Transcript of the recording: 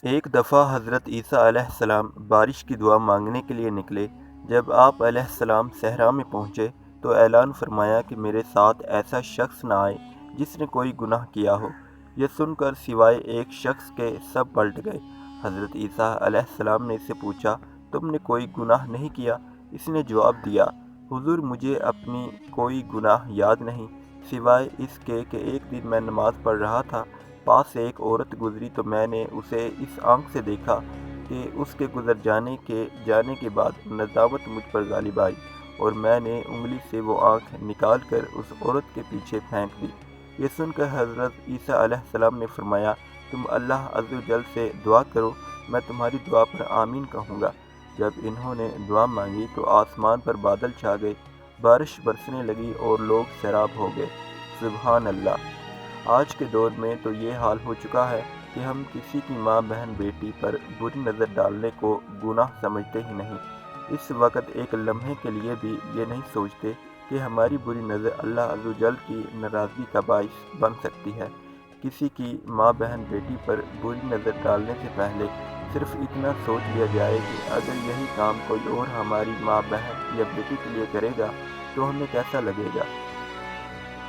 ایک دفعہ حضرت عیسیٰ علیہ السلام بارش کی دعا مانگنے کے لیے نکلے۔ جب آپ علیہ السلام صحرا میں پہنچے تو اعلان فرمایا کہ میرے ساتھ ایسا شخص نہ آئے جس نے کوئی گناہ کیا ہو۔ یہ سن کر سوائے ایک شخص کے سب پلٹ گئے۔ حضرت عیسیٰ علیہ السلام نے اس سے پوچھا، تم نے کوئی گناہ نہیں کیا؟ اس نے جواب دیا، حضور مجھے اپنی کوئی گناہ یاد نہیں، سوائے اس کے کہ ایک دن میں نماز پڑھ رہا تھا، پاس سے ایک عورت گزری تو میں نے اسے اس آنکھ سے دیکھا کہ اس کے گزر جانے کے بعد ندامت مجھ پر غالب آئی اور میں نے انگلی سے وہ آنکھ نکال کر اس عورت کے پیچھے پھینک دی۔ یہ سن کر حضرت عیسیٰ علیہ السلام نے فرمایا، تم اللہ عز و جل سے دعا کرو، میں تمہاری دعا پر آمین کہوں گا۔ جب انہوں نے دعا مانگی تو آسمان پر بادل چھا گئے، بارش برسنے لگی اور لوگ سیراب ہو گئے۔ سبحان اللہ! آج کے دور میں تو یہ حال ہو چکا ہے کہ ہم کسی کی ماں بہن بیٹی پر بری نظر ڈالنے کو گناہ سمجھتے ہی نہیں۔ اس وقت ایک لمحے کے لیے بھی یہ نہیں سوچتے کہ ہماری بری نظر اللہ عز و جل کی ناراضگی کا باعث بن سکتی ہے۔ کسی کی ماں بہن بیٹی پر بری نظر ڈالنے سے پہلے صرف اتنا سوچ لیا جائے کہ اگر یہی کام کوئی اور ہماری ماں بہن یا بیٹی کے لیے کرے گا تو ہمیں کیسا لگے گا۔